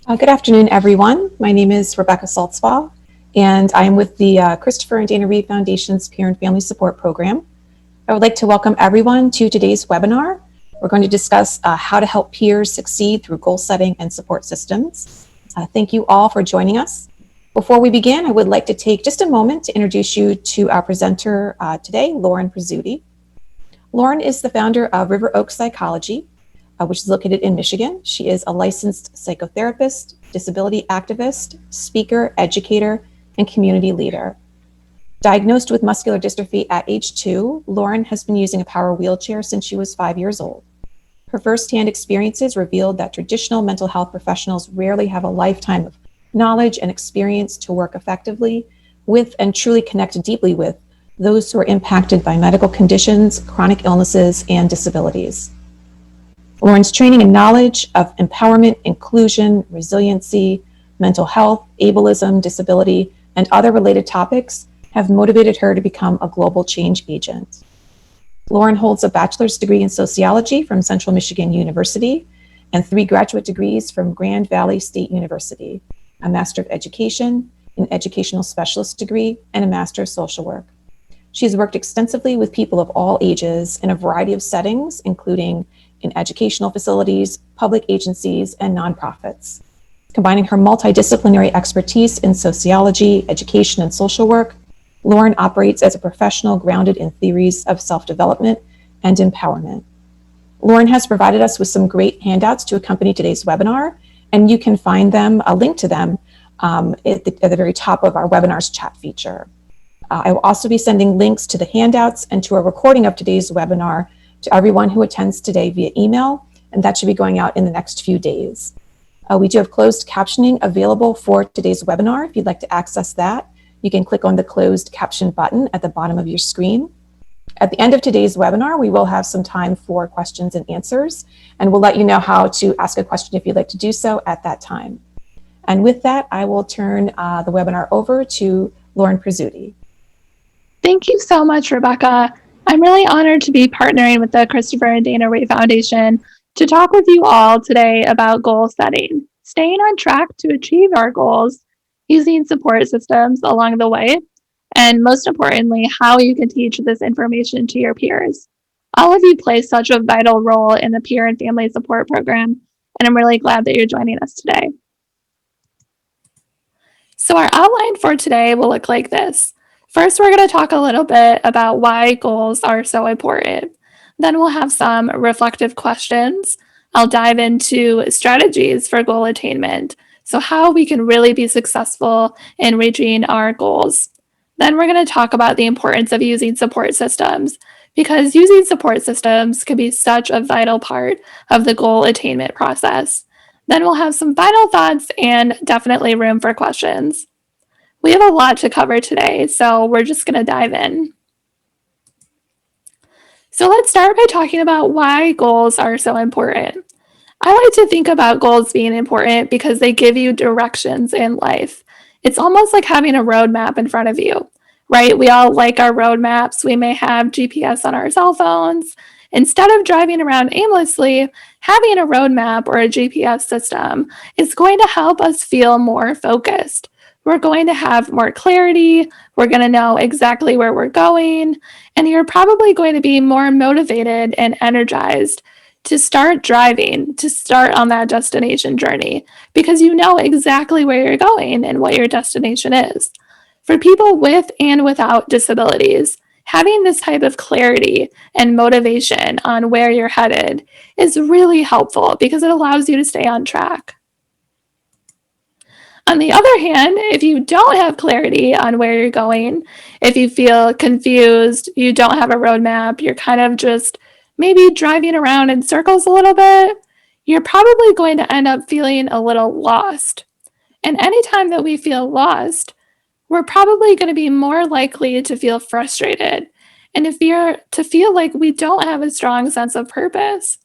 Good afternoon, everyone. My name is Rebecca Saltzbaugh, and I am with the Christopher and Dana Reeve Foundation's Peer and Family Support Program. I would like to welcome everyone to today's webinar. We're going to discuss how to help peers succeed through goal setting and support systems. Thank you all for joining us. Before we begin, I would like to take just a moment to introduce you to our presenter today, Lauren Presutti. Lauren is the founder of River Oaks Psychology, which is located in Michigan. She is a licensed psychotherapist, disability activist, speaker, educator, and community leader. Diagnosed with muscular dystrophy at age 2, Lauren has been using a power wheelchair since she was 5 years old. Her firsthand experiences revealed that traditional mental health professionals rarely have a lifetime of knowledge and experience to work effectively with and truly connect deeply with those who are impacted by medical conditions, chronic illnesses, and disabilities. Lauren's training and knowledge of empowerment, inclusion, resiliency, mental health, ableism, disability, and other related topics have motivated her to become a global change agent. Lauren holds a bachelor's degree in sociology from Central Michigan University and 3 graduate degrees from Grand Valley State University, a Master of Education, an Educational Specialist degree, and a Master of Social Work. She's worked extensively with people of all ages in a variety of settings, including in educational facilities, public agencies, and nonprofits. Combining her multidisciplinary expertise in sociology, education, and social work, Lauren operates as a professional grounded in theories of self-development and empowerment. Lauren has provided us with some great handouts to accompany today's webinar, and you can find them, a link to them, at the very top of our webinar's chat feature. I will also be sending links to the handouts and to a recording of today's webinar to everyone who attends today via email, and that should be going out in the next few days. We do have closed captioning available for today's webinar. If you'd like to access that, you can click on the closed caption button at the bottom of your screen. At the end of today's webinar, we will have some time for questions and answers, and we'll let you know how to ask a question if you'd like to do so at that time. And with that, I will turn the webinar over to Lauren Presutti. Thank you so much, Rebecca. I'm really honored to be partnering with the Christopher and Dana Reeve Foundation to talk with you all today about goal setting, staying on track to achieve our goals, using support systems along the way, and most importantly, how you can teach this information to your peers. All of you play such a vital role in the peer and family support program, and I'm really glad that you're joining us today. So our outline for today will look like this. First, we're going to talk a little bit about why goals are so important. Then we'll have some reflective questions. I'll dive into strategies for goal attainment, so how we can really be successful in reaching our goals. Then we're going to talk about the importance of using support systems, because using support systems can be such a vital part of the goal attainment process. Then we'll have some final thoughts and definitely room for questions. We have a lot to cover today, so we're just going to dive in. So let's start by talking about why goals are so important. I like to think about goals being important because they give you directions in life. It's almost like having a roadmap in front of you, right? We all like our roadmaps. We may have GPS on our cell phones. Instead of driving around aimlessly, having a roadmap or a GPS system is going to help us feel more focused. We're going to have more clarity, we're going to know exactly where we're going, and you're probably going to be more motivated and energized to start driving, to start on that destination journey, because you know exactly where you're going and what your destination is. For people with and without disabilities, having this type of clarity and motivation on where you're headed is really helpful because it allows you to stay on track. On the other hand, if you don't have clarity on where you're going, if you feel confused, you don't have a roadmap, you're kind of just maybe driving around in circles a little bit, you're probably going to end up feeling a little lost. And anytime that we feel lost, we're probably going to be more likely to feel frustrated and to feel like we don't have a strong sense of purpose.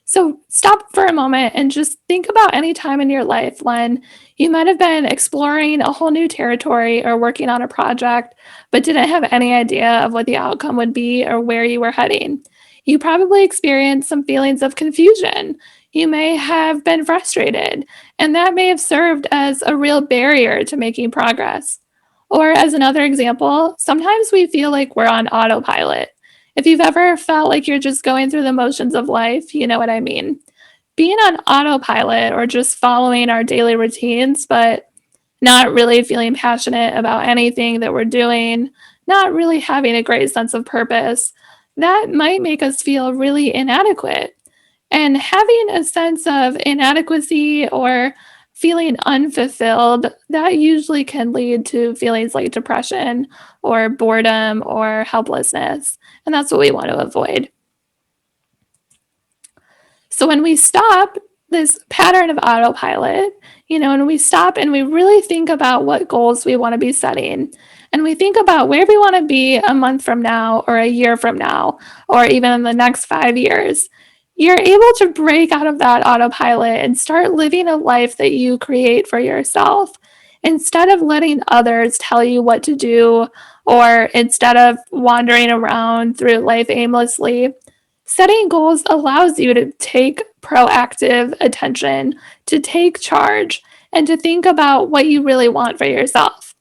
So stop for a moment and just think about any time in your life when you might have been exploring a whole new territory or working on a project, but didn't have any idea of what the outcome would be or where you were heading. You probably experienced some feelings of confusion. You may have been frustrated, and that may have served as a real barrier to making progress. Or, as another example, sometimes we feel like we're on autopilot. If you've ever felt like you're just going through the motions of life, you know what I mean. Being on autopilot or just following our daily routines, but not really feeling passionate about anything that we're doing, not really having a great sense of purpose, that might make us feel really inadequate. And having a sense of inadequacy or feeling unfulfilled, that usually can lead to feelings like depression or boredom or helplessness. And that's what we want to avoid. So when we stop this pattern of autopilot, and we stop and we really think about what goals we want to be setting, and we think about where we want to be a month from now or a year from now, or even in the next 5 years, you're able to break out of that autopilot and start living a life that you create for yourself instead of letting others tell you what to do, or instead of wandering around through life aimlessly. Setting goals allows you to take proactive attention, to take charge, and to think about what you really want for yourself.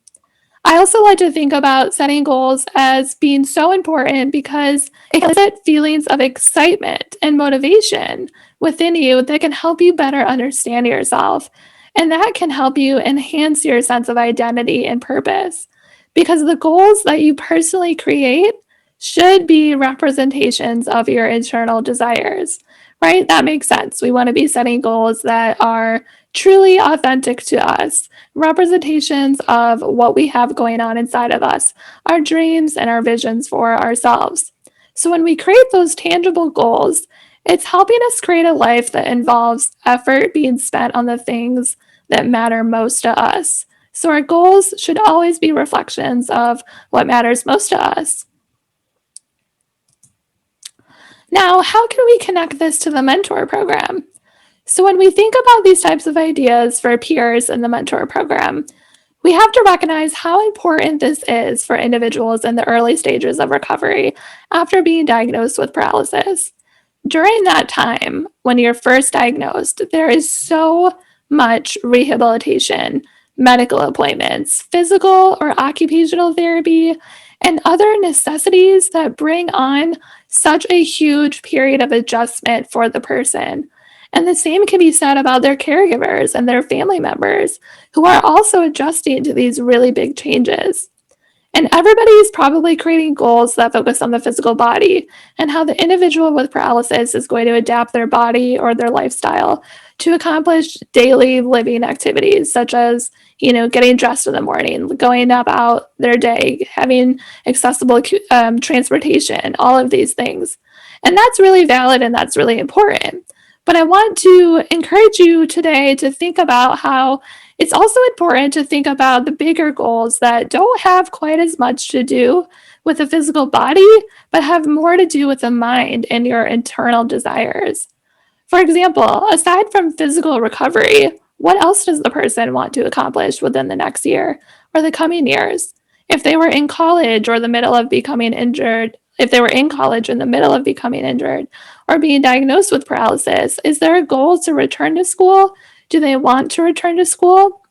I also like to think about setting goals as being so important because it can elicit feelings of excitement and motivation within you that can help you better understand yourself. And that can help you enhance your sense of identity and purpose. Because the goals that you personally create should be representations of your internal desires, right? That makes sense. We want to be setting goals that are truly authentic to us, representations of what we have going on inside of us, our dreams and our visions for ourselves. So when we create those tangible goals, it's helping us create a life that involves effort being spent on the things that matter most to us. So our goals should always be reflections of what matters most to us. Now, how can we connect this to the mentor program? So when we think about these types of ideas for peers in the mentor program, we have to recognize how important this is for individuals in the early stages of recovery after being diagnosed with paralysis. During that time, when you're first diagnosed, there is so much rehabilitation, medical appointments, physical or occupational therapy, and other necessities that bring on such a huge period of adjustment for the person. And the same can be said about their caregivers and their family members who are also adjusting to these really big changes. And everybody is probably creating goals that focus on the physical body and how the individual with paralysis is going to adapt their body or their lifestyle to accomplish daily living activities, such as, getting dressed in the morning, going about their day, having accessible transportation, all of these things. And that's really valid and that's really important. But I want to encourage you today to think about how it's also important to think about the bigger goals that don't have quite as much to do with the physical body, but have more to do with the mind and your internal desires. For example, aside from physical recovery, what else does the person want to accomplish within the next year or the coming years? If they were in college or the middle of becoming injured, if they were in college in the middle of becoming injured or being diagnosed with paralysis, is there a goal to return to school? Do they want to return to school?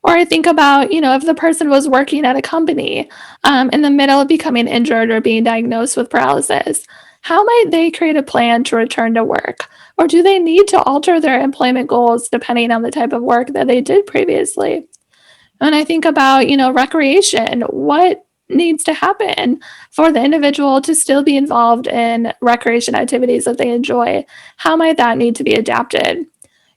Or I think about, if the person was working at a company in the middle of becoming injured or being diagnosed with paralysis, how might they create a plan to return to work? Or do they need to alter their employment goals depending on the type of work that they did previously? And I think about, recreation. What needs to happen for the individual to still be involved in recreation activities that they enjoy? How might that need to be adapted?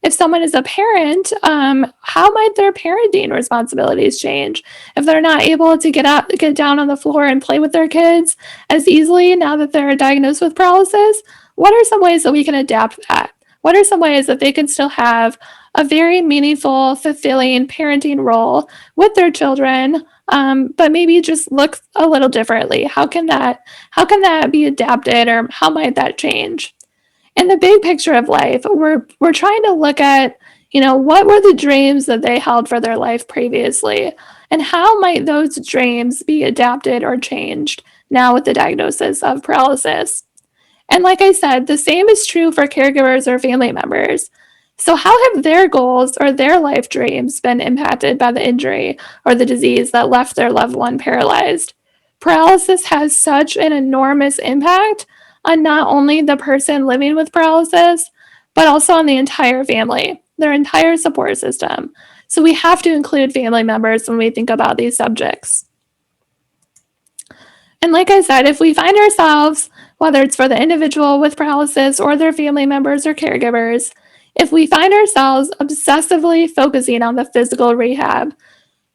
If someone is a parent, how might their parenting responsibilities change? If they're not able to get down on the floor and play with their kids as easily now that they're diagnosed with paralysis, what are some ways that we can adapt that? What are some ways that they can still have a very meaningful, fulfilling parenting role with their children, but maybe just look a little differently? How can that be adapted, or how might that change? In the big picture of life, we're trying to look at, what were the dreams that they held for their life previously, and how might those dreams be adapted or changed now with the diagnosis of paralysis? And like I said, the same is true for caregivers or family members. So, how have their goals or their life dreams been impacted by the injury or the disease that left their loved one paralyzed? Paralysis has such an enormous impact on not only the person living with paralysis, but also on the entire family, their entire support system. So, we have to include family members when we think about these subjects. And like I said, if we find ourselves, whether it's for the individual with paralysis or their family members or caregivers, if we find ourselves obsessively focusing on the physical rehab,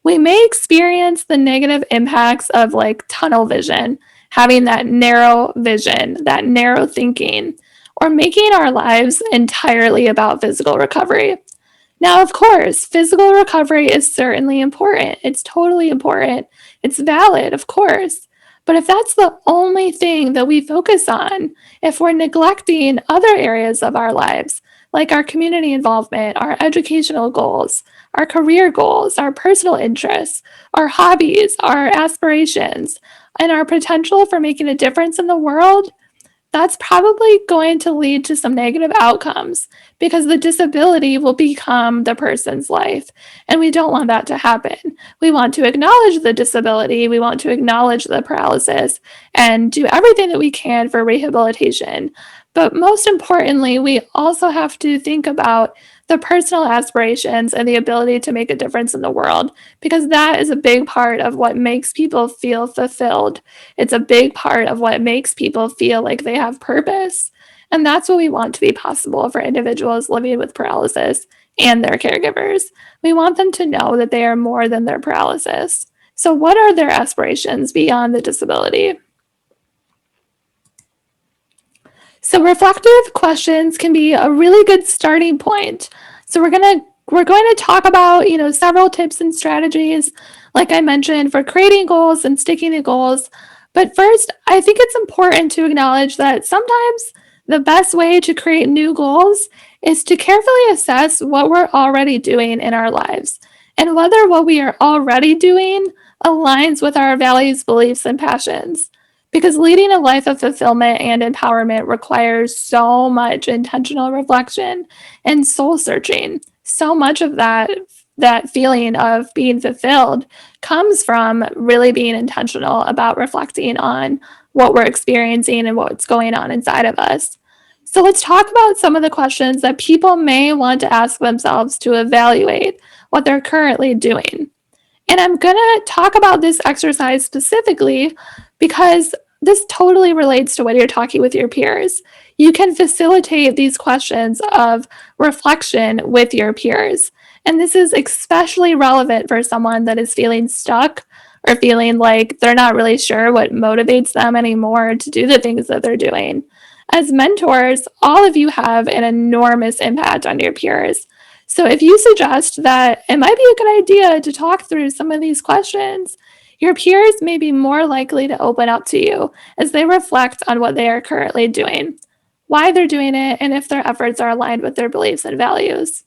we may experience the negative impacts of like tunnel vision, having that narrow vision, that narrow thinking, or making our lives entirely about physical recovery. Now, of course, physical recovery is certainly important. It's totally important. It's valid, of course. But if that's the only thing that we focus on, if we're neglecting other areas of our lives, like our community involvement, our educational goals, our career goals, our personal interests, our hobbies, our aspirations, and our potential for making a difference in the world, that's probably going to lead to some negative outcomes because the disability will become the person's life. And we don't want that to happen. We want to acknowledge the disability, we want to acknowledge the paralysis, and do everything that we can for rehabilitation. But most importantly, we also have to think about the personal aspirations and the ability to make a difference in the world, because that is a big part of what makes people feel fulfilled. It's a big part of what makes people feel like they have purpose. And that's what we want to be possible for individuals living with paralysis and their caregivers. We want them to know that they are more than their paralysis. So, what are their aspirations beyond the disability? So reflective questions can be a really good starting point. So we're going to talk about, several tips and strategies, like I mentioned, for creating goals and sticking to goals. But first, I think it's important to acknowledge that sometimes the best way to create new goals is to carefully assess what we're already doing in our lives and whether what we are already doing aligns with our values, beliefs, and passions. Because leading a life of fulfillment and empowerment requires so much intentional reflection and soul searching. So much of that feeling of being fulfilled comes from really being intentional about reflecting on what we're experiencing and what's going on inside of us. So let's talk about some of the questions that people may want to ask themselves to evaluate what they're currently doing. And I'm going to talk about this exercise specifically because this totally relates to when you're talking with your peers. You can facilitate these questions of reflection with your peers. And this is especially relevant for someone that is feeling stuck or feeling like they're not really sure what motivates them anymore to do the things that they're doing. As mentors, all of you have an enormous impact on your peers. So if you suggest that it might be a good idea to talk through some of these questions, your peers may be more likely to open up to you as they reflect on what they are currently doing, why they're doing it, and if their efforts are aligned with their beliefs and values.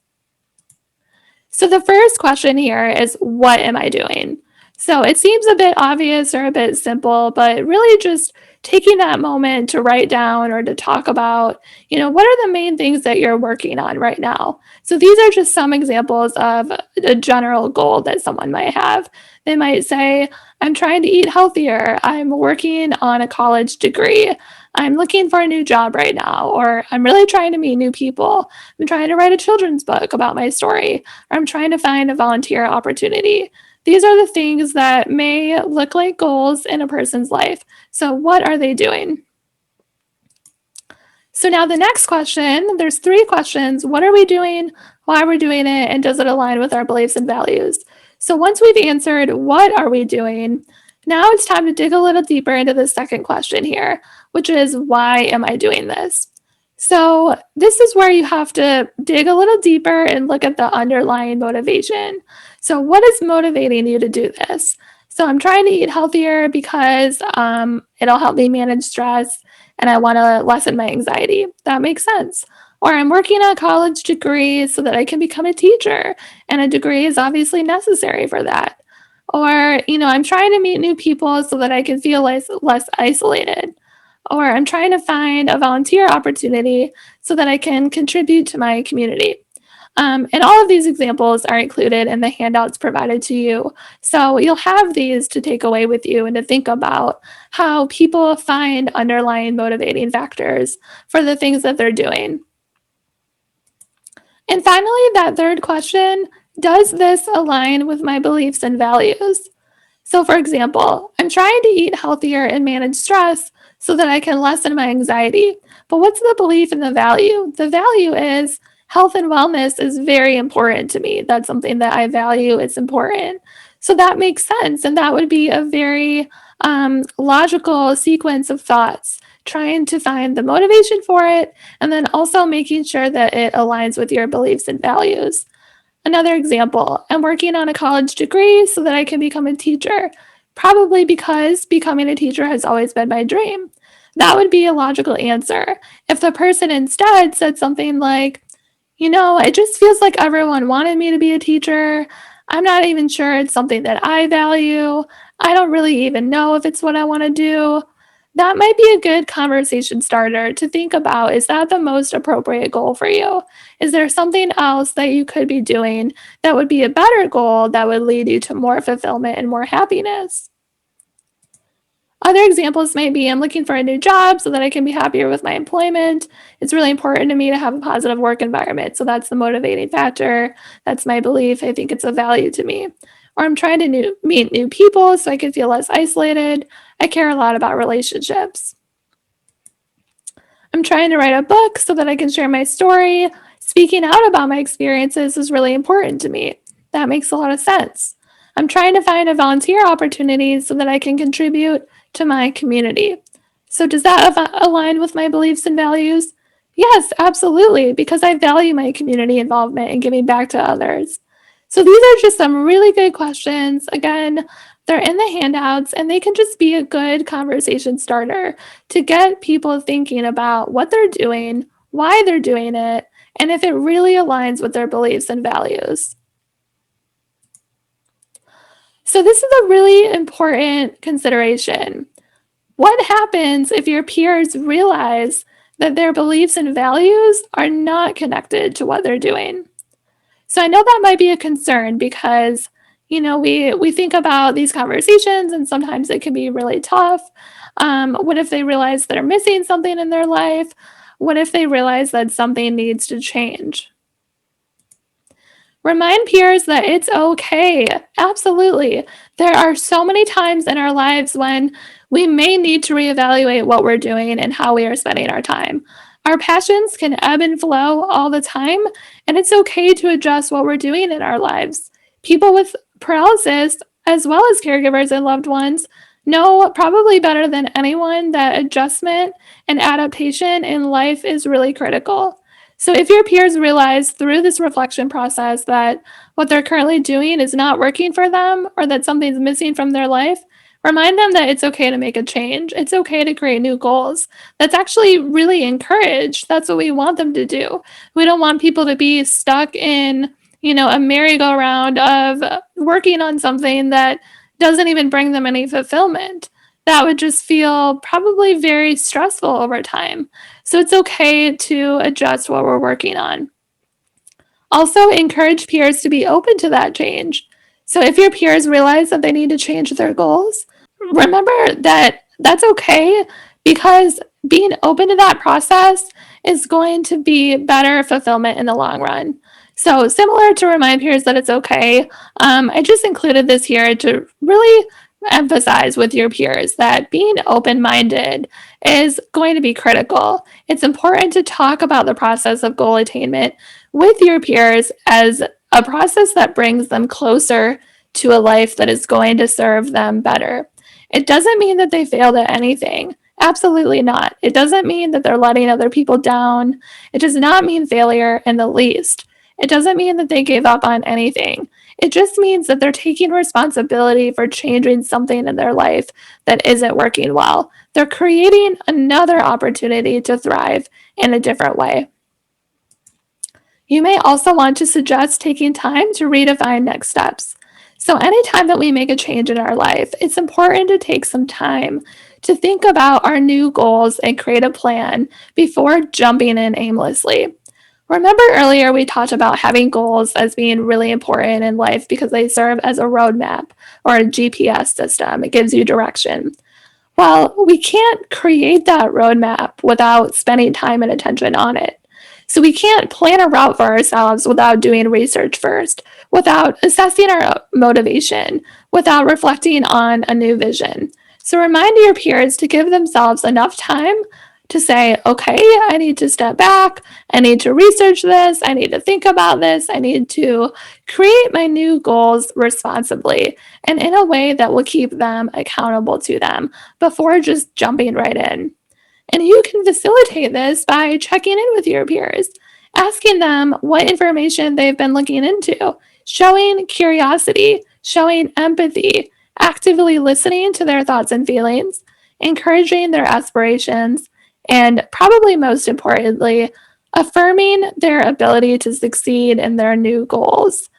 So the first question here is, what am I doing? So it seems a bit obvious or a bit simple, but really just taking that moment to write down or to talk about, what are the main things that you're working on right now? So these are just some examples of a general goal that someone might have. They might say, I'm trying to eat healthier. I'm working on a college degree. I'm looking for a new job right now, or I'm really trying to meet new people. I'm trying to write a children's book about my story, or I'm trying to find a volunteer opportunity. These are the things that may look like goals in a person's life. So what are they doing? So now the next question, there's 3 questions. What are we doing? Why are we doing it? And does it align with our beliefs and values? So once we've answered what are we doing, now it's time to dig a little deeper into the second question here, which is, why am I doing this? So this is where you have to dig a little deeper and look at the underlying motivation. So what is motivating you to do this? So I'm trying to eat healthier because it'll help me manage stress and I want to lessen my anxiety. That makes sense. Or I'm working on a college degree so that I can become a teacher, and a degree is obviously necessary for that. Or, I'm trying to meet new people so that I can feel less isolated. or I'm trying to find a volunteer opportunity so that I can contribute to my community. And all of these examples are included in the handouts provided to you. So you'll have these to take away with you and to think about how people find underlying motivating factors for the things that they're doing. And finally, that third question, does this align with my beliefs and values? So, for example, I'm trying to eat healthier and manage stress so that I can lessen my anxiety. But what's the belief and the value? The value is health and wellness is very important to me. That's something that I value, it's important. So, that makes sense. And that would be a very logical sequence of thoughts, trying to find the motivation for it, and then also making sure that it aligns with your beliefs and values. Another example, I'm working on a college degree so that I can become a teacher, probably because becoming a teacher has always been my dream. That would be a logical answer. If the person instead said something like, it just feels like everyone wanted me to be a teacher. I'm not even sure it's something that I value. I don't really even know if it's what I want to do. That might be a good conversation starter to think about. Is that the most appropriate goal for you? Is there something else that you could be doing that would be a better goal that would lead you to more fulfillment and more happiness? Other examples might be I'm looking for a new job so that I can be happier with my employment. It's really important to me to have a positive work environment. So that's the motivating factor. That's my belief. I think it's a value to me. Or I'm trying to meet new people so I can feel less isolated. I care a lot about relationships. I'm trying to write a book so that I can share my story. Speaking out about my experiences is really important to me. That makes a lot of sense. I'm trying to find a volunteer opportunity so that I can contribute to my community. So, does that align with my beliefs and values? Yes, absolutely, because I value my community involvement and giving back to others. So, these are just some really good questions. Again, they're in the handouts and they can just be a good conversation starter to get people thinking about what they're doing, why they're doing it, and if it really aligns with their beliefs and values. So, this is a really important consideration. What happens if your peers realize that their beliefs and values are not connected to what they're doing? So, I know that might be a concern because we think about these conversations and sometimes it can be really tough. What if they realize they're missing something in their life? What if they realize that something needs to change? Remind peers that it's okay. Absolutely. There are so many times in our lives when we may need to reevaluate what we're doing and how we are spending our time. Our passions can ebb and flow all the time, and it's okay to adjust what we're doing in our lives. People with paralysis, as well as caregivers and loved ones, know probably better than anyone that adjustment and adaptation in life is really critical. So if your peers realize through this reflection process that what they're currently doing is not working for them or that something's missing from their life, remind them that it's okay to make a change. It's okay to create new goals. That's actually really encouraged. That's what we want them to do. We don't want people to be stuck in, a merry-go-round of working on something that doesn't even bring them any fulfillment. That would just feel probably very stressful over time. So it's okay to adjust what we're working on. Also, encourage peers to be open to that change. So if your peers realize that they need to change their goals, remember that that's okay because being open to that process is going to be better fulfillment in the long run. So, similar to remind peers that it's okay, I just included this here to really emphasize with your peers that being open minded is going to be critical. It's important to talk about the process of goal attainment with your peers as a process that brings them closer to a life that is going to serve them better. It doesn't mean that they failed at anything. Absolutely not. It doesn't mean that they're letting other people down. It does not mean failure in the least. It doesn't mean that they gave up on anything. It just means that they're taking responsibility for changing something in their life that isn't working well. They're creating another opportunity to thrive in a different way. You may also want to suggest taking time to redefine next steps. So anytime that we make a change in our life, it's important to take some time to think about our new goals and create a plan before jumping in aimlessly. Remember earlier we talked about having goals as being really important in life because they serve as a roadmap or a GPS system. It gives you direction. Well, we can't create that roadmap without spending time and attention on it. So we can't plan a route for ourselves without doing research first, without assessing our motivation, without reflecting on a new vision. So remind your peers to give themselves enough time to say, okay, I need to step back. I need to research this. I need to think about this. I need to create my new goals responsibly and in a way that will keep them accountable to them before just jumping right in. And you can facilitate this by checking in with your peers, asking them what information they've been looking into, showing curiosity, showing empathy, actively listening to their thoughts and feelings, encouraging their aspirations, and probably most importantly, affirming their ability to succeed in their new goals.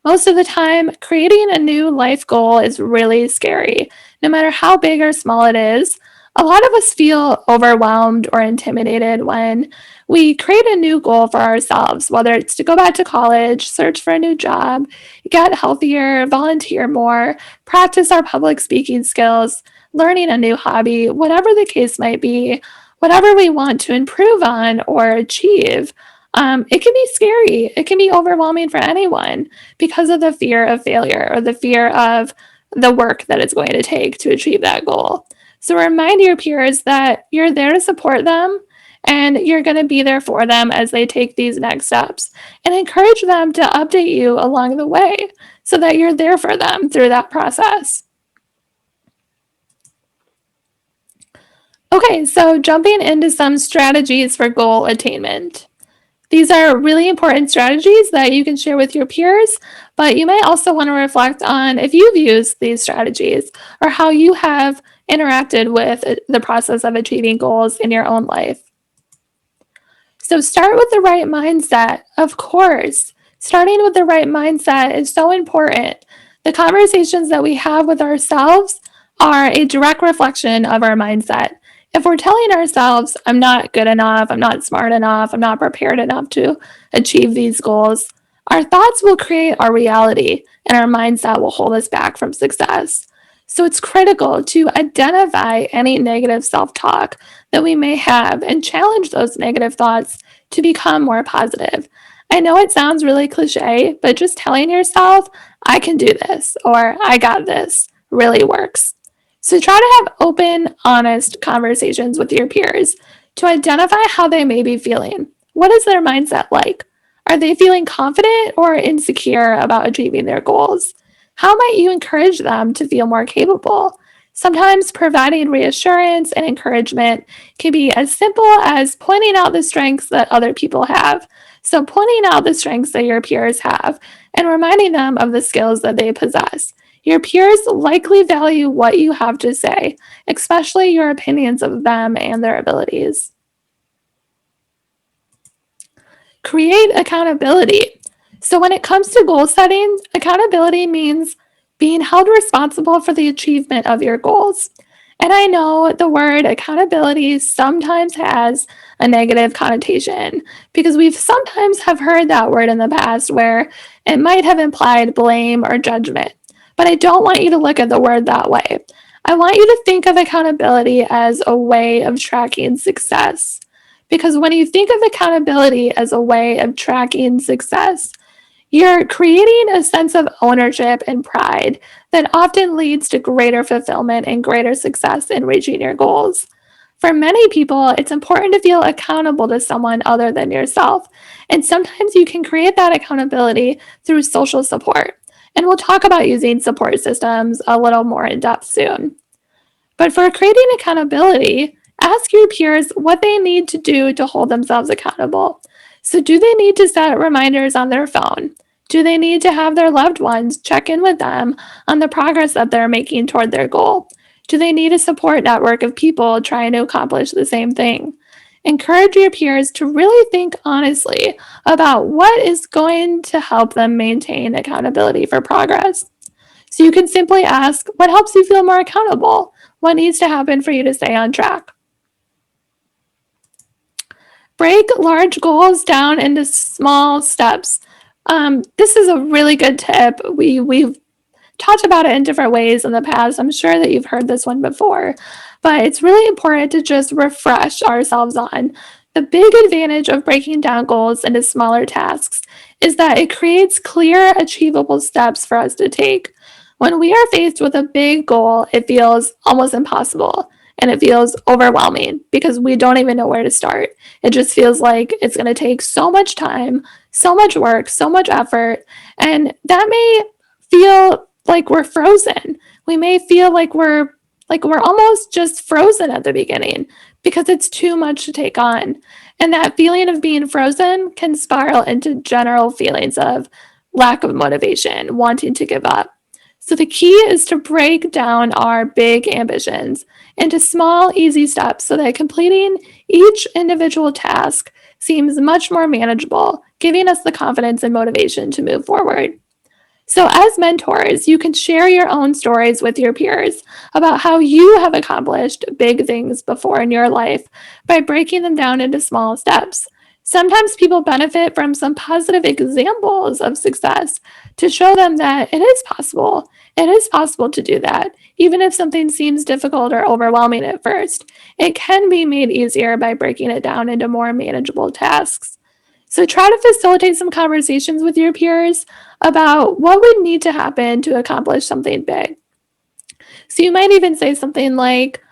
Most of the time, creating a new life goal is really scary, no matter how big or small it is. A lot of us feel overwhelmed or intimidated when we create a new goal for ourselves, whether it's to go back to college, search for a new job, get healthier, volunteer more, practice our public speaking skills, learning a new hobby, whatever the case might be, whatever we want to improve on or achieve. It can be scary. It can be overwhelming for anyone because of the fear of failure or the fear of the work that it's going to take to achieve that goal. So remind your peers that you're there to support them and you're going to be there for them as they take these next steps, and encourage them to update you along the way so that you're there for them through that process. Okay, so jumping into some strategies for goal attainment. These are really important strategies that you can share with your peers, but you may also want to reflect on if you've used these strategies or how you have interacted with the process of achieving goals in your own life. So start with the right mindset. Of course, starting with the right mindset is so important. The conversations that we have with ourselves are a direct reflection of our mindset. If we're telling ourselves, I'm not good enough, I'm not smart enough, I'm not prepared enough to achieve these goals, our thoughts will create our reality and our mindset will hold us back from success. So it's critical to identify any negative self-talk that we may have and challenge those negative thoughts to become more positive. I know it sounds really cliche, but just telling yourself, I can do this or I got this really works. So try to have open, honest conversations with your peers to identify how they may be feeling. What is their mindset like? Are they feeling confident or insecure about achieving their goals? How might you encourage them to feel more capable? Sometimes providing reassurance and encouragement can be as simple as pointing out the strengths that other people have. So pointing out the strengths that your peers have and reminding them of the skills that they possess. Your peers likely value what you have to say, especially your opinions of them and their abilities. Create accountability. So when it comes to goal setting, accountability means being held responsible for the achievement of your goals. And I know the word accountability sometimes has a negative connotation because we've sometimes have heard that word in the past where it might have implied blame or judgment. But I don't want you to look at the word that way. I want you to think of accountability as a way of tracking success. Because when you think of accountability as a way of tracking success, you're creating a sense of ownership and pride that often leads to greater fulfillment and greater success in reaching your goals. For many people, it's important to feel accountable to someone other than yourself. And sometimes you can create that accountability through social support. And we'll talk about using support systems a little more in depth soon. But for creating accountability, ask your peers what they need to do to hold themselves accountable. So do they need to set reminders on their phone? Do they need to have their loved ones check in with them on the progress that they're making toward their goal? Do they need a support network of people trying to accomplish the same thing? Encourage your peers to really think honestly about what is going to help them maintain accountability for progress. So you can simply ask, what helps you feel more accountable? What needs to happen for you to stay on track? Break large goals down into small steps. This is a really good tip. We've talked about it in different ways in the past. I'm sure that you've heard this one before, but it's really important to just refresh ourselves on. The big advantage of breaking down goals into smaller tasks is that it creates clear, achievable steps for us to take. When we are faced with a big goal, it feels almost impossible and it feels overwhelming because we don't even know where to start. It just feels like it's going to take so much time, so much work, so much effort, and that may feel like we're frozen. We may feel like we're almost just frozen at the beginning because it's too much to take on. And that feeling of being frozen can spiral into general feelings of lack of motivation, wanting to give up. So the key is to break down our big ambitions into small, easy steps so that completing each individual task seems much more manageable, giving us the confidence and motivation to move forward. So, as mentors, you can share your own stories with your peers about how you have accomplished big things before in your life by breaking them down into small steps. Sometimes people benefit from some positive examples of success to show them that it is possible. It is possible to do that. Even if something seems difficult or overwhelming at first, it can be made easier by breaking it down into more manageable tasks. So try to facilitate some conversations with your peers about what would need to happen to accomplish something big. So you might even say something like,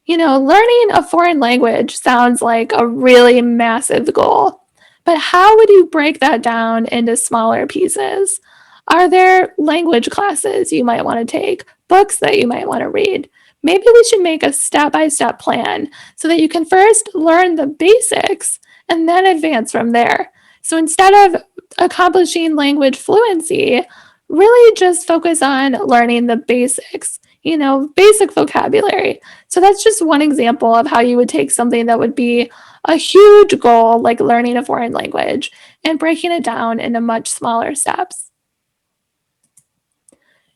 learning a foreign language sounds like a really massive goal, but how would you break that down into smaller pieces? Are there language classes you might want to take, books that you might want to read? Maybe we should make a step by step plan so that you can first learn the basics and then advance from there. So instead of accomplishing language fluency, really just focus on learning the basics, basic vocabulary. So that's just one example of how you would take something that would be a huge goal, like learning a foreign language, and breaking it down into much smaller steps.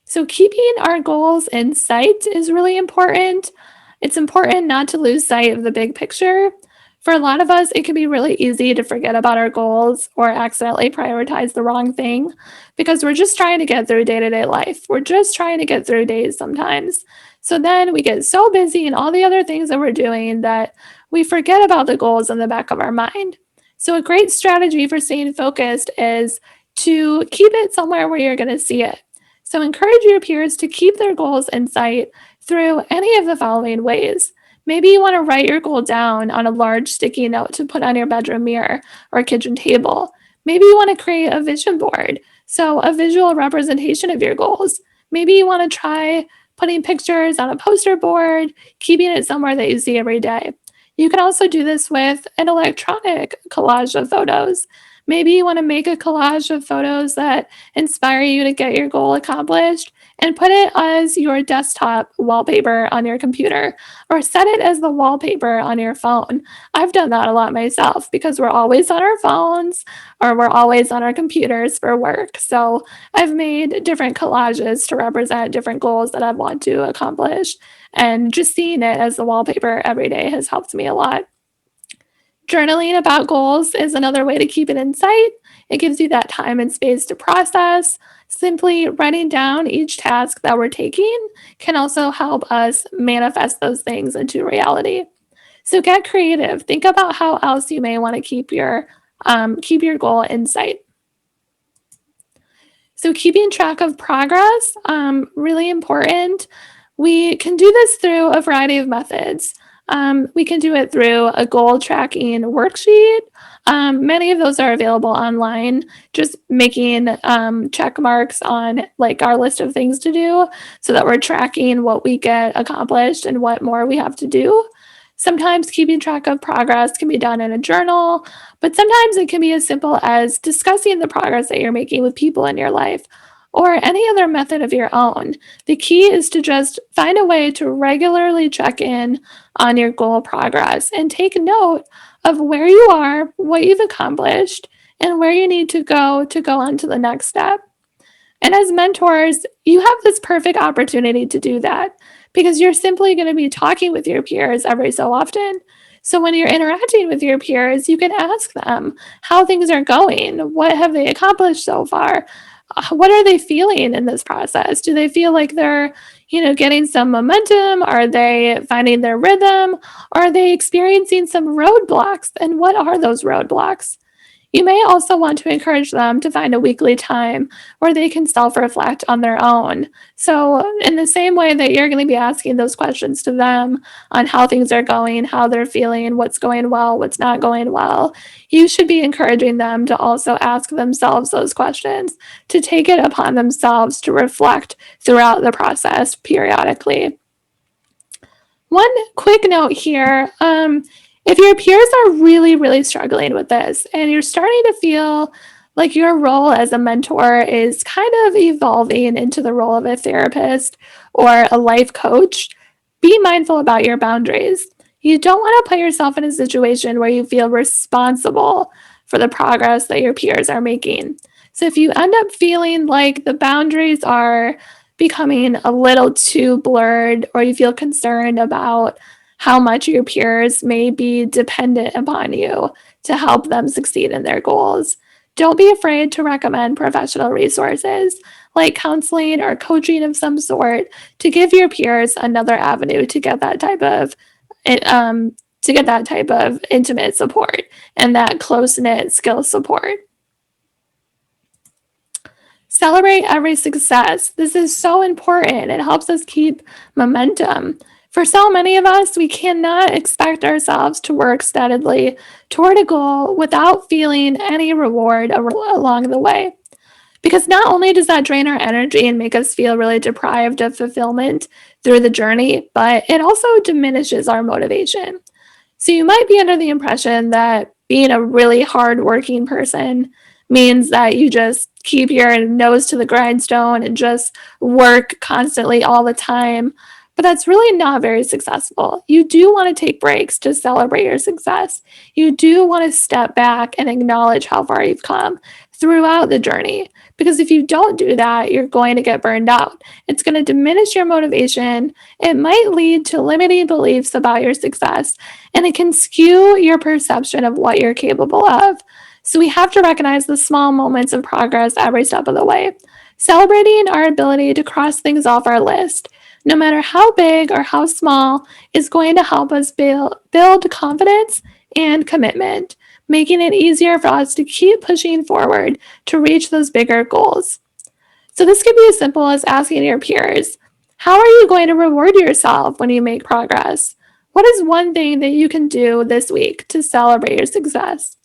So keeping our goals in sight is really important. It's important not to lose sight of the big picture. For a lot of us, it can be really easy to forget about our goals or accidentally prioritize the wrong thing because we're just trying to get through day-to-day life. We're just trying to get through days sometimes. So then we get so busy in all the other things that we're doing that we forget about the goals in the back of our mind. So a great strategy for staying focused is to keep it somewhere where you're going to see it. So encourage your peers to keep their goals in sight through any of the following ways. Maybe you want to write your goal down on a large sticky note to put on your bedroom mirror or kitchen table. Maybe you want to create a vision board, so a visual representation of your goals. Maybe you want to try putting pictures on a poster board, keeping it somewhere that you see every day. You can also do this with an electronic collage of photos. Maybe you want to make a collage of photos that inspire you to get your goal accomplished and put it as your desktop wallpaper on your computer or set it as the wallpaper on your phone. I've done that a lot myself because we're always on our phones or we're always on our computers for work. So I've made different collages to represent different goals that I want to accomplish. And just seeing it as the wallpaper every day has helped me a lot. Journaling about goals is another way to keep it in sight. It gives you that time and space to process. Simply writing down each task that we're taking can also help us manifest those things into reality. So get creative. Think about how else you may want to keep your goal in sight. So keeping track of progress, really important. We can do this through a variety of methods. We can do it through a goal tracking worksheet. Many of those are available online, just making check marks on like our list of things to do so that we're tracking what we get accomplished and what more we have to do. Sometimes keeping track of progress can be done in a journal, but sometimes it can be as simple as discussing the progress that you're making with people in your life or any other method of your own. The key is to just find a way to regularly check in on your goal progress and take note of where you are, what you've accomplished, and where you need to go on to the next step. And as mentors, you have this perfect opportunity to do that because you're simply going to be talking with your peers every so often. So when you're interacting with your peers, you can ask them how things are going. What have they accomplished so far? What are they feeling in this process? Do they feel like they're, getting some momentum? Are they finding their rhythm? Are they experiencing some roadblocks? And what are those roadblocks? You may also want to encourage them to find a weekly time where they can self reflect on their own. So, in the same way that you're going to be asking those questions to them on how things are going, how they're feeling, what's going well, what's not going well, you should be encouraging them to also ask themselves those questions, to take it upon themselves to reflect throughout the process periodically. One quick note here, if your peers are really, really struggling with this and you're starting to feel like your role as a mentor is kind of evolving into the role of a therapist or a life coach, be mindful about your boundaries. You don't want to put yourself in a situation where you feel responsible for the progress that your peers are making. So if you end up feeling like the boundaries are becoming a little too blurred, or you feel concerned about how much your peers may be dependent upon you to help them succeed in their goals, don't be afraid to recommend professional resources like counseling or coaching of some sort to give your peers another avenue to get that type of intimate support and that close-knit skill support. Celebrate every success. This is so important. It helps us keep momentum. For so many of us, we cannot expect ourselves to work steadily toward a goal without feeling any reward along the way. Because not only does that drain our energy and make us feel really deprived of fulfillment through the journey, but it also diminishes our motivation. So you might be under the impression that being a really hardworking person means that you just keep your nose to the grindstone and just work constantly all the time. But that's really not very successful. You do want to take breaks to celebrate your success. You do want to step back and acknowledge how far you've come throughout the journey. Because if you don't do that, you're going to get burned out. It's going to diminish your motivation. It might lead to limiting beliefs about your success, and it can skew your perception of what you're capable of. So we have to recognize the small moments of progress every step of the way. Celebrating our ability to cross things off our list, no matter how big or how small, is going to help us build confidence and commitment, making it easier for us to keep pushing forward to reach those bigger goals. So this could be as simple as asking your peers, how are you going to reward yourself when you make progress? What is one thing that you can do this week to celebrate your success?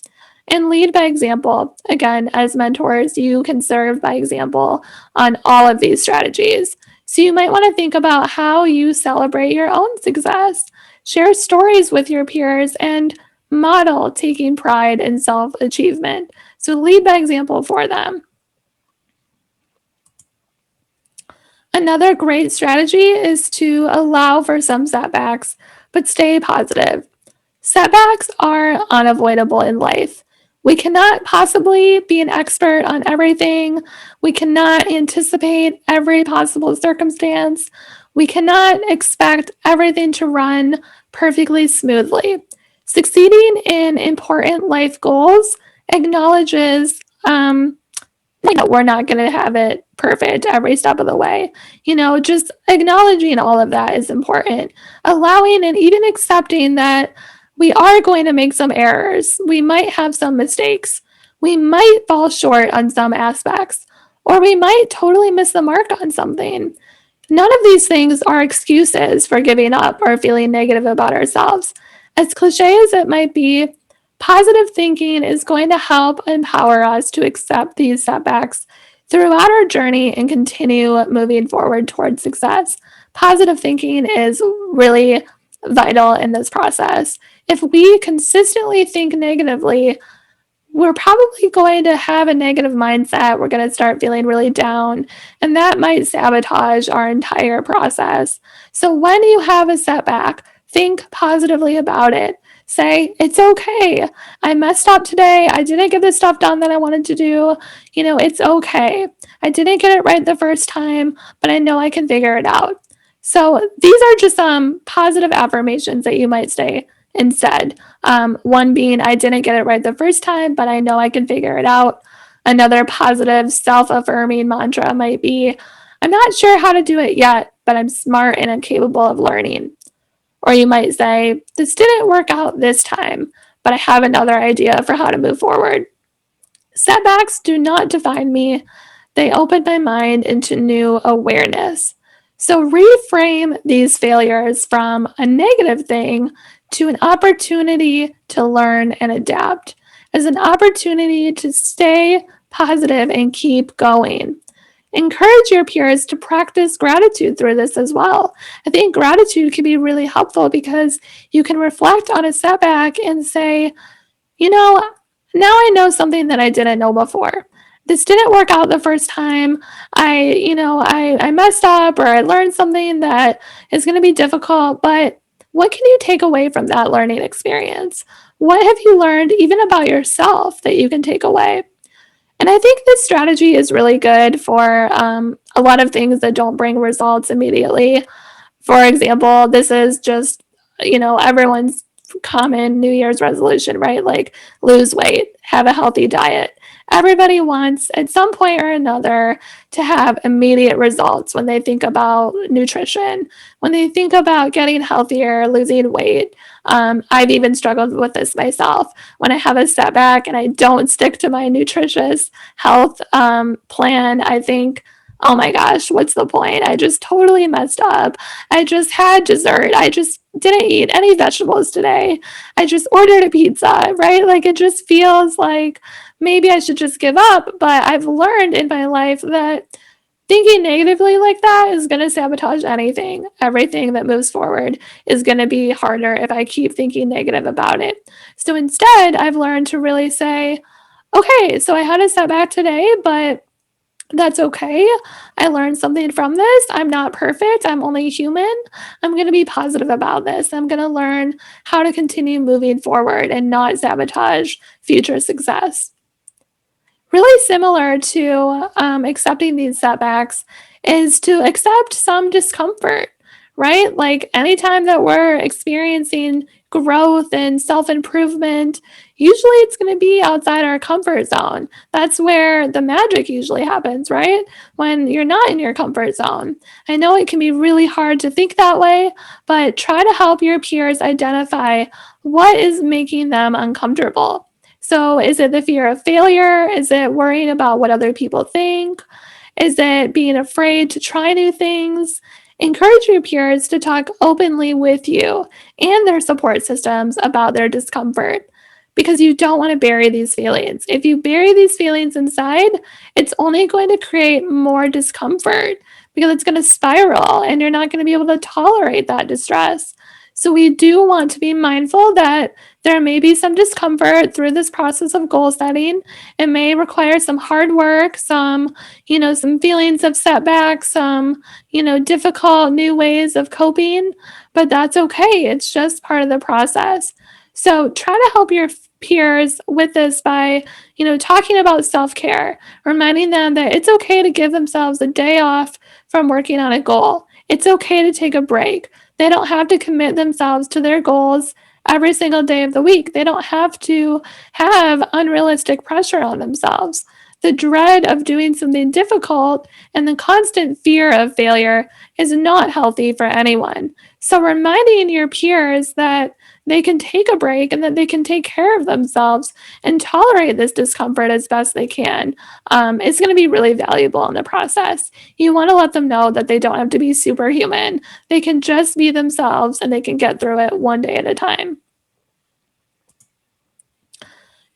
And lead by example. Again, as mentors, you can serve by example on all of these strategies. So you might want to think about how you celebrate your own success. Share stories with your peers and model taking pride in self-achievement. So lead by example for them. Another great strategy is to allow for some setbacks, but stay positive. Setbacks are unavoidable in life. We cannot possibly be an expert on everything. We cannot anticipate every possible circumstance. We cannot expect everything to run perfectly smoothly. Succeeding in important life goals acknowledges that we're not going to have it perfect every step of the way. Just acknowledging all of that is important. Allowing and even accepting that we are going to make some errors. We might have some mistakes. We might fall short on some aspects, or we might totally miss the mark on something. None of these things are excuses for giving up or feeling negative about ourselves. As cliche as it might be, positive thinking is going to help empower us to accept these setbacks throughout our journey and continue moving forward towards success. Positive thinking is really vital in this process. If we consistently think negatively, we're probably going to have a negative mindset. We're going to start feeling really down, and that might sabotage our entire process. So when you have a setback, think positively about it. Say, it's okay. I messed up today. I didn't get the stuff done that I wanted to do. It's okay. I didn't get it right the first time, but I know I can figure it out. So these are just some positive affirmations that you might say instead. One being, I didn't get it right the first time, but I know I can figure it out. Another positive self-affirming mantra might be, I'm not sure how to do it yet, but I'm smart and I'm capable of learning. Or you might say, this didn't work out this time, but I have another idea for how to move forward. Setbacks do not define me. They open my mind into new awareness. So reframe these failures from a negative thing to an opportunity to learn and adapt, as an opportunity to stay positive and keep going. Encourage your peers to practice gratitude through this as well. I think gratitude can be really helpful because you can reflect on a setback and say, now I know something that I didn't know before. This didn't work out the first time. I messed up, or I learned something that is going to be difficult, but what can you take away from that learning experience? What have you learned even about yourself that you can take away? And I think this strategy is really good for a lot of things that don't bring results immediately. For example, this is just, everyone's common New Year's resolution, right? Like lose weight, have a healthy diet. Everybody wants at some point or another to have immediate results when they think about nutrition, when they think about getting healthier, losing weight. I've even struggled with this myself. When I have a setback and I don't stick to my nutritious health plan, I think, oh my gosh, what's the point? I just totally messed up. I just had dessert. I just didn't eat any vegetables today. I just ordered a pizza, right? Like it just feels like maybe I should just give up. But I've learned in my life that thinking negatively like that is going to sabotage anything. Everything that moves forward is going to be harder if I keep thinking negative about it. So instead, I've learned to really say, okay, so I had a setback today, but that's okay. I learned something from this. I'm not perfect. I'm only human. I'm going to be positive about this. I'm going to learn how to continue moving forward and not sabotage future success. Really similar to accepting these setbacks is to accept some discomfort, right? Like anytime that we're experiencing growth and self improvement, usually it's going to be outside our comfort zone. That's where the magic usually happens, right? When you're not in your comfort zone. I know it can be really hard to think that way, but try to help your peers identify what is making them uncomfortable. So, is it the fear of failure? Is it worrying about what other people think? Is it being afraid to try new things? Encourage your peers to talk openly with you and their support systems about their discomfort, because you don't want to bury these feelings. If you bury these feelings inside, it's only going to create more discomfort because it's going to spiral and you're not going to be able to tolerate that distress. So, we do want to be mindful that there may be some discomfort through this process of goal setting. It may require some hard work, some feelings of setbacks, some, difficult new ways of coping, but that's okay. It's just part of the process. So try to help your peers with this by, talking about self-care, reminding them that it's okay to give themselves a day off from working on a goal. It's okay to take a break. They don't have to commit themselves to their goals every single day of the week. They don't have to have unrealistic pressure on themselves. The dread of doing something difficult and the constant fear of failure is not healthy for anyone. So, reminding your peers that they can take a break and that they can take care of themselves and tolerate this discomfort as best they can is going to be really valuable in the process. You want to let them know that they don't have to be superhuman. They can just be themselves and they can get through it one day at a time.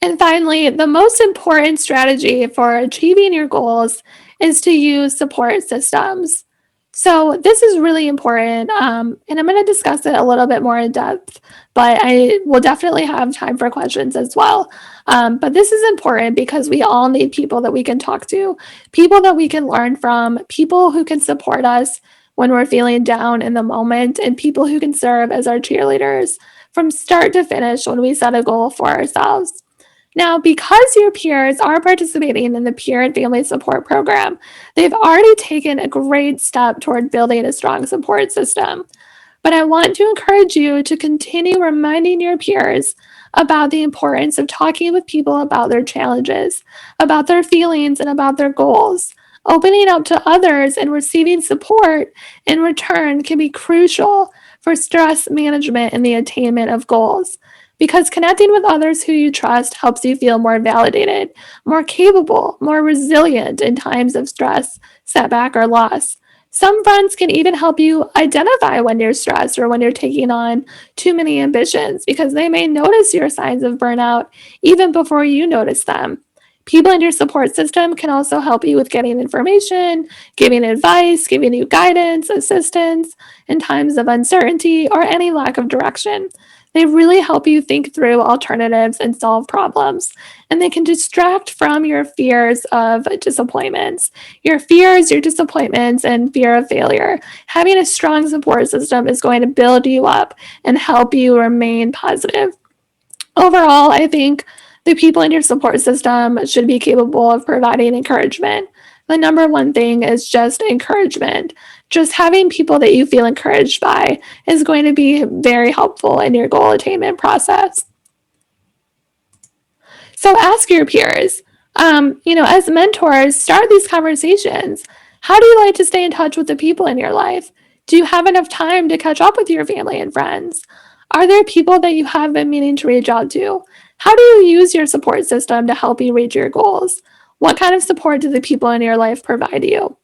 And finally, the most important strategy for achieving your goals is to use support systems. So, this is really important, and I'm going to discuss it a little bit more in depth, but I will definitely have time for questions as well. But this is important because we all need people that we can talk to, people that we can learn from, people who can support us when we're feeling down in the moment, and people who can serve as our cheerleaders from start to finish when we set a goal for ourselves. Now, because your peers are participating in the peer and family support program, they've already taken a great step toward building a strong support system. But I want to encourage you to continue reminding your peers about the importance of talking with people about their challenges, about their feelings, and about their goals. Opening up to others and receiving support in return can be crucial for stress management and the attainment of goals. Because connecting with others who you trust helps you feel more validated, more capable, more resilient in times of stress, setback, or loss. Some friends can even help you identify when you're stressed or when you're taking on too many ambitions because they may notice your signs of burnout even before you notice them. People in your support system can also help you with getting information, giving advice, giving you guidance, assistance in times of uncertainty or any lack of direction. They really help you think through alternatives and solve problems. And they can distract from your fears of disappointments, your fears, your disappointments, and fear of failure. Having a strong support system is going to build you up and help you remain positive. Overall, I think the people in your support system should be capable of providing encouragement. The number one thing is just encouragement. Just having people that you feel encouraged by is going to be very helpful in your goal attainment process. So ask your peers, as mentors, start these conversations. How do you like to stay in touch with the people in your life? Do you have enough time to catch up with your family and friends? Are there people that you have been meaning to reach out to? How do you use your support system to help you reach your goals? What kind of support do the people in your life provide you?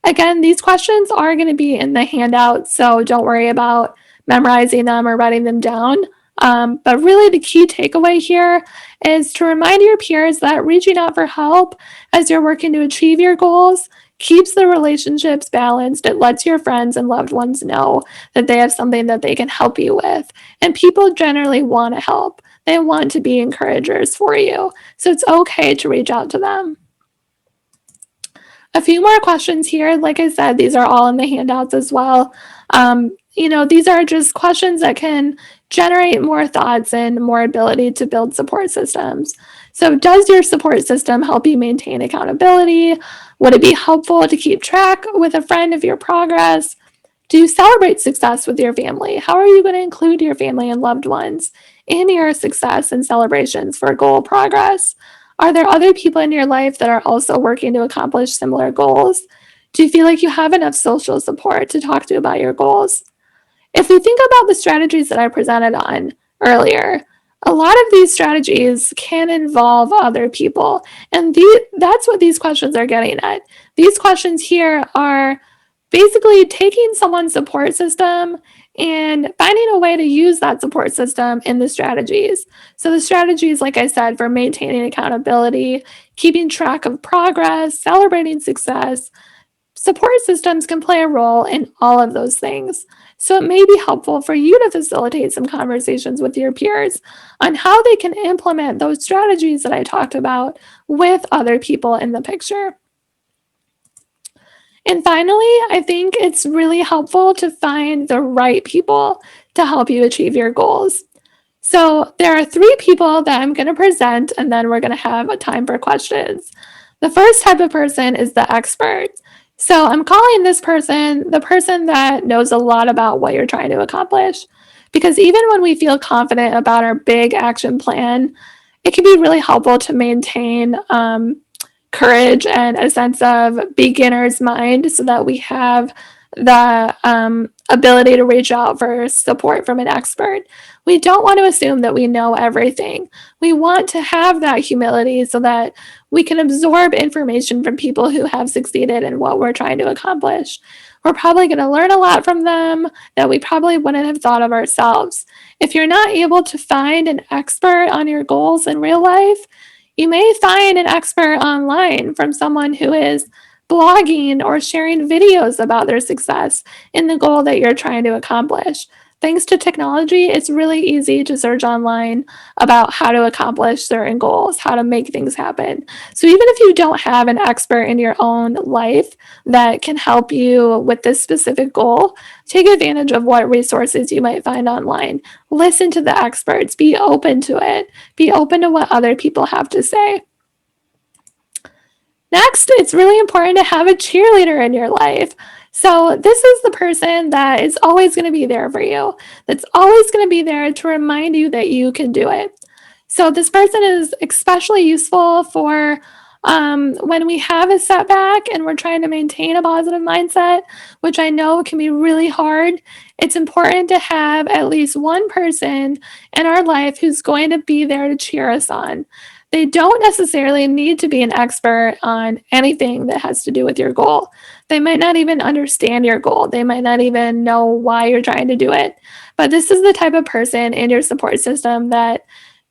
Again, these questions are going to be in the handout, so don't worry about memorizing them or writing them down. But really, the key takeaway here is to remind your peers that reaching out for help as you're working to achieve your goals keeps the relationships balanced. It lets your friends and loved ones know that they have something that they can help you with. And people generally want to help, they want to be encouragers for you. So it's okay to reach out to them. A few more questions here. Like I said, these are all in the handouts as well. These are just questions that can generate more thoughts and more ability to build support systems. So, does your support system help you maintain accountability? Would it be helpful to keep track with a friend of your progress? Do you celebrate success with your family? How are you going to include your family and loved ones in your success and celebrations for goal progress? Are there other people in your life that are also working to accomplish similar goals? Do you feel like you have enough social support to talk to about your goals? If we think about the strategies that I presented on earlier, a lot of these strategies can involve other people. And that's what these questions are getting at. These questions here are basically taking someone's support system and finding a way to use that support system in the strategies. So the strategies, like I said, for maintaining accountability, keeping track of progress, celebrating success, support systems can play a role in all of those things. So it may be helpful for you to facilitate some conversations with your peers on how they can implement those strategies that I talked about with other people in the picture. And finally, I think it's really helpful to find the right people to help you achieve your goals. So there are 3 people that I'm going to present, and then we're going to have a time for questions. The first type of person is the expert. So I'm calling this person the person that knows a lot about what you're trying to accomplish. Because even when we feel confident about our big action plan, it can be really helpful to maintain courage and a sense of beginner's mind so that we have the ability to reach out for support from an expert. We don't want to assume that we know everything. We want to have that humility so that we can absorb information from people who have succeeded in what we're trying to accomplish. We're probably going to learn a lot from them that we probably wouldn't have thought of ourselves. If you're not able to find an expert on your goals in real life, you may find an expert online from someone who is blogging or sharing videos about their success in the goal that you're trying to accomplish. Thanks to technology, it's really easy to search online about how to accomplish certain goals, how to make things happen. So even if you don't have an expert in your own life that can help you with this specific goal, take advantage of what resources you might find online. Listen to the experts, be open to it, be open to what other people have to say. Next, it's really important to have a cheerleader in your life. So, this is the person that is always going to be there for you, that's always going to be there to remind you that you can do it. So, this person is especially useful for when we have a setback and we're trying to maintain a positive mindset, which I know can be really hard. It's important to have at least one person in our life who's going to be there to cheer us on. They don't necessarily need to be an expert on anything that has to do with your goal. They might not even understand your goal. They might not even know why you're trying to do it. But this is the type of person in your support system that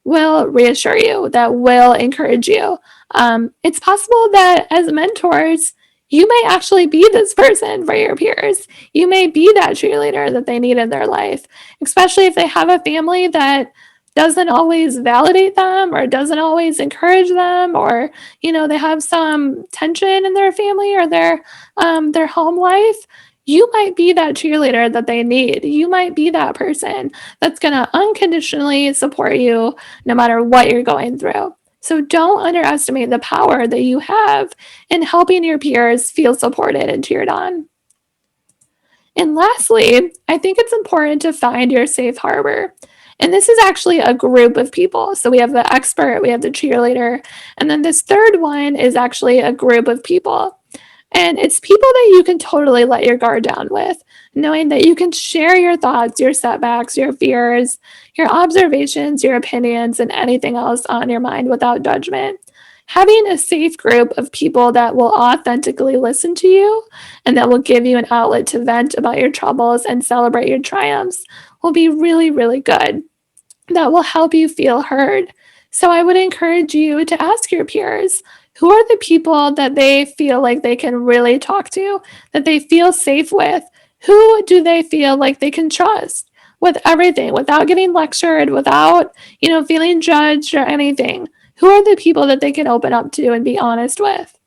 will reassure you, that will encourage you. It's possible that as mentors, you may actually be this person for your peers. You may be that cheerleader that they need in their life, especially if they have a family that doesn't always validate them or doesn't always encourage them, or they have some tension in their family or their home life. You might be that cheerleader that they need. You might be that person that's going to unconditionally support you no matter what you're going through. So don't underestimate the power that you have in helping your peers feel supported and cheered on. And lastly, I think it's important to find your safe harbor. And this is actually a group of people. So we have the expert, we have the cheerleader, and then this third one is actually a group of people. And it's people that you can totally let your guard down with, knowing that you can share your thoughts, your setbacks, your fears, your observations, your opinions, and anything else on your mind without judgment. Having a safe group of people that will authentically listen to you and that will give you an outlet to vent about your troubles and celebrate your triumphs will be really, really good. That will help you feel heard. So I would encourage you to ask your peers, who are the people that they feel like they can really talk to, that they feel safe with? Who do they feel like they can trust with everything without getting lectured, without, feeling judged or anything? Who are the people that they can open up to and be honest with?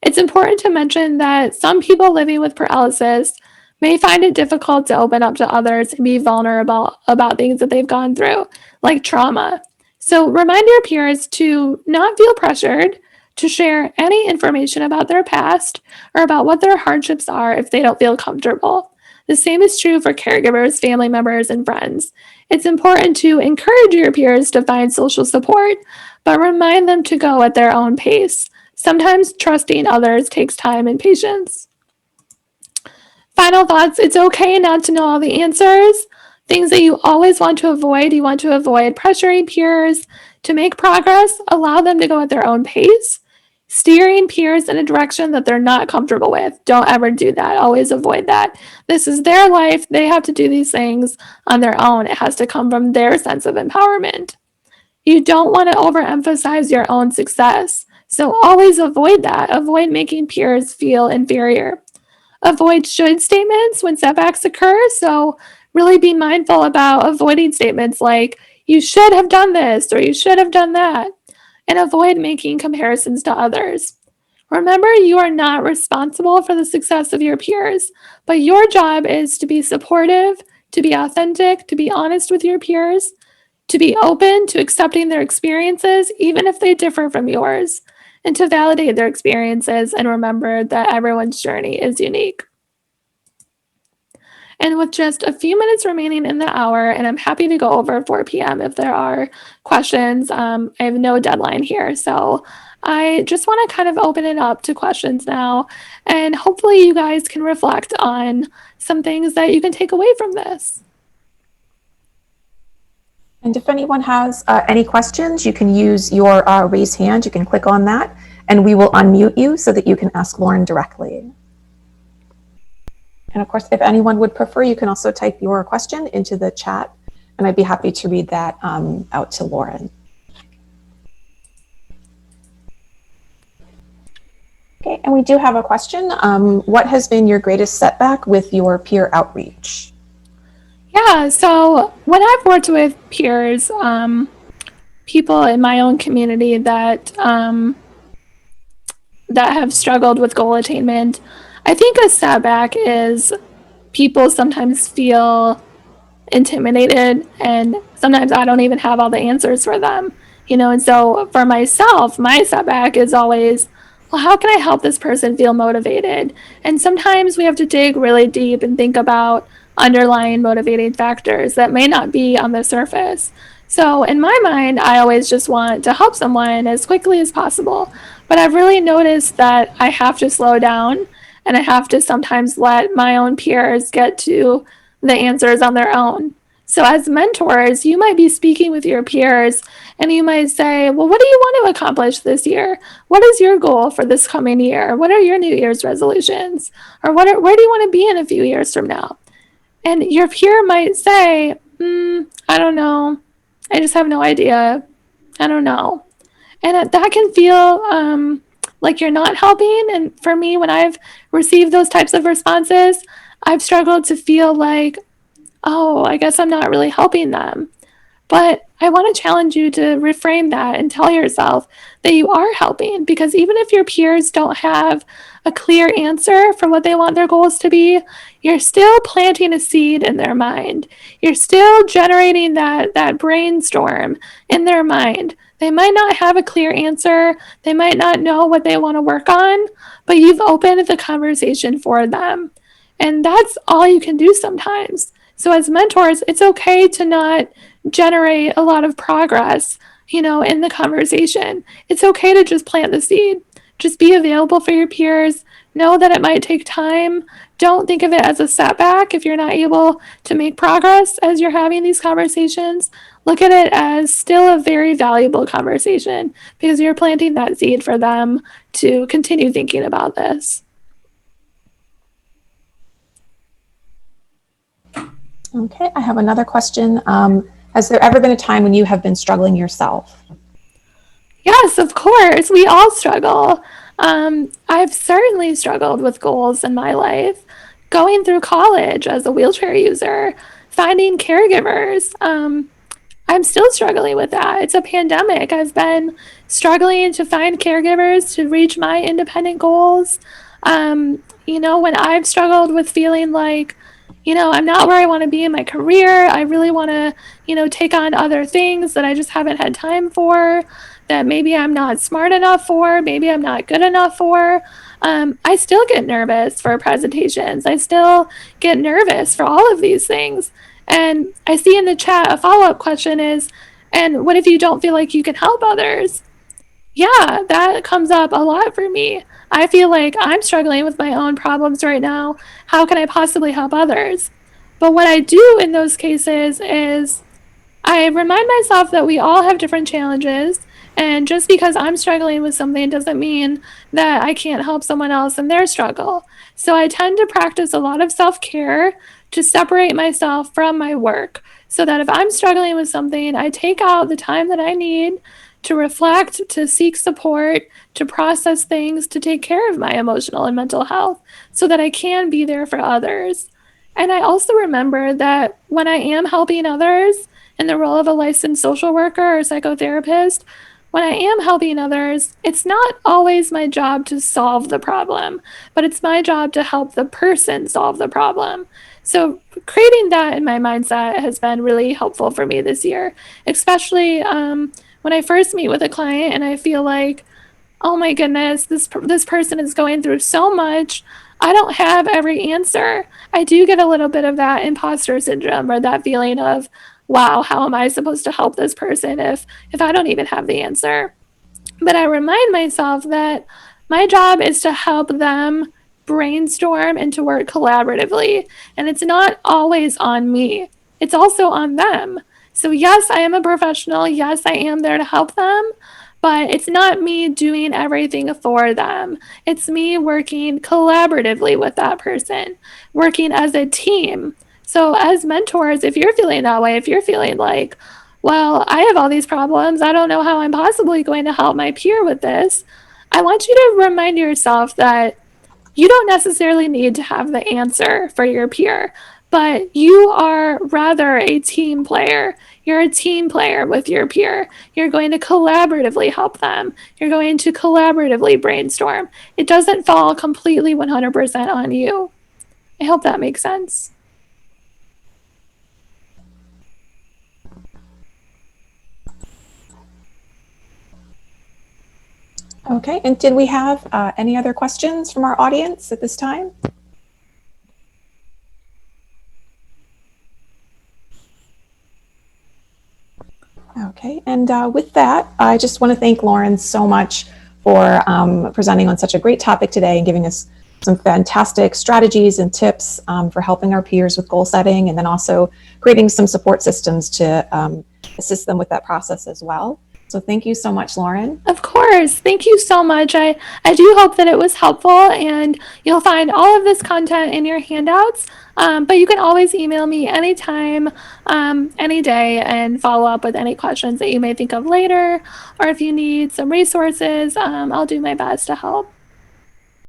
It's important to mention that some people living with paralysis may find it difficult to open up to others and be vulnerable about things that they've gone through, like trauma. So remind your peers to not feel pressured to share any information about their past or about what their hardships are if they don't feel comfortable. The same is true for caregivers, family members, and friends. It's important to encourage your peers to find social support, but remind them to go at their own pace. Sometimes trusting others takes time and patience. Final thoughts: it's okay not to know all the answers. Things that you always want to avoid, you want to avoid pressuring peers to make progress, allow them to go at their own pace. Steering peers in a direction that they're not comfortable with. Don't ever do that. Always avoid that. This is their life. They have to do these things on their own. It has to come from their sense of empowerment. You don't want to overemphasize your own success. So always avoid that. Avoid making peers feel inferior. Avoid should statements when setbacks occur. So really be mindful about avoiding statements like, you should have done this or you should have done that. And avoid making comparisons to others. Remember, you are not responsible for the success of your peers, but your job is to be supportive, to be authentic, to be honest with your peers, to be open to accepting their experiences, even if they differ from yours, and to validate their experiences and remember that everyone's journey is unique. And with just a few minutes remaining in the hour, and I'm happy to go over 4 p.m. if there are questions. I have no deadline here. So I just want to kind of open it up to questions now. And hopefully you guys can reflect on some things that you can take away from this. And if anyone has any questions, you can use your raise hand. You can click on that, and we will unmute you so that you can ask Lauren directly. And of course, if anyone would prefer, you can also type your question into the chat, and I'd be happy to read that out to Lauren. Okay, and we do have a question. What has been your greatest setback with your peer outreach? Yeah, so when I've worked with peers, people in my own community that have struggled with goal attainment, I think a setback is people sometimes feel intimidated, and sometimes I don't even have all the answers for them, and so for myself, my setback is always, well, how can I help this person feel motivated? And sometimes we have to dig really deep and think about underlying motivating factors that may not be on the surface. So in my mind, I always just want to help someone as quickly as possible, but I've really noticed that I have to slow down, and I have to sometimes let my own peers get to the answers on their own. So, as mentors, you might be speaking with your peers and you might say, well, what do you want to accomplish this year? What is your goal for this coming year? What are your New Year's resolutions? Or where do you want to be in a few years from now? And your peer might say, I don't know. I just have no idea. I don't know. And that can feel like you're not helping. And for me, when I've received those types of responses, I've struggled to feel like, oh, I guess I'm not really helping them. But I want to challenge you to reframe that and tell yourself that you are helping, because even if your peers don't have a clear answer for what they want their goals to be, you're still planting a seed in their mind. You're still generating that brainstorm in their mind. They might not have a clear answer. They might not know what they want to work on, but you've opened the conversation for them. And that's all you can do sometimes. So as mentors, it's okay to not generate a lot of progress, in the conversation. It's okay to just plant the seed. Just be available for your peers. Know that it might take time. Don't think of it as a setback if you're not able to make progress as you're having these conversations. Look at it as still a very valuable conversation, because you're planting that seed for them to continue thinking about this. Okay, I have another question. Has there ever been a time when you have been struggling yourself? Yes, of course. We all struggle. I've certainly struggled with goals in my life. Going through college as a wheelchair user, finding caregivers. I'm still struggling with that. It's a pandemic. I've been struggling to find caregivers to reach my independent goals. When I've struggled with feeling like, I'm not where I want to be in my career. I really want to, take on other things that I just haven't had time for, that maybe I'm not smart enough for, maybe I'm not good enough for. I still get nervous for presentations. I still get nervous for all of these things. And I see in the chat a follow up question is, and what if you don't feel like you can help others? Yeah, that comes up a lot for me. I feel like I'm struggling with my own problems right now. How can I possibly help others? But what I do in those cases is I remind myself that we all have different challenges. And just because I'm struggling with something doesn't mean that I can't help someone else in their struggle. So I tend to practice a lot of self care to separate myself from my work, so that if I'm struggling with something, I take out the time that I need to reflect, to seek support, to process things, to take care of my emotional and mental health so that I can be there for others. And I also remember that when I am helping others in the role of a licensed social worker or psychotherapist, when I am helping others, it's not always my job to solve the problem, but it's my job to help the person solve the problem. So creating that in my mindset has been really helpful for me this year, especially when I first meet with a client and I feel like, oh my goodness, this person is going through so much. I don't have every answer. I do get a little bit of that imposter syndrome, or that feeling of, wow, how am I supposed to help this person if I don't even have the answer? But I remind myself that my job is to help them brainstorm and to work collaboratively. And it's not always on me, it's also on them. So, yes, I am a professional. Yes, I am there to help them. But it's not me doing everything for them. It's me working collaboratively with that person, working as a team. So, as mentors, if you're feeling that way, if you're feeling like, well, I have all these problems, I don't know how I'm possibly going to help my peer with this, I want you to remind yourself that you don't necessarily need to have the answer for your peer, but you are rather a team player. You're a team player with your peer. You're going to collaboratively help them. You're going to collaboratively brainstorm. It doesn't fall completely 100% on you. I hope that makes sense. Okay, and did we have any other questions from our audience at this time? Okay, and with that, I just want to thank Lauren so much for presenting on such a great topic today and giving us some fantastic strategies and tips for helping our peers with goal setting, and then also creating some support systems to assist them with that process as well. So thank you so much, Lauren. Of course. Thank you so much. I do hope that it was helpful, and you'll find all of this content in your handouts. But you can always email me anytime, any day, and follow up with any questions that you may think of later. Or if you need some resources, I'll do my best to help.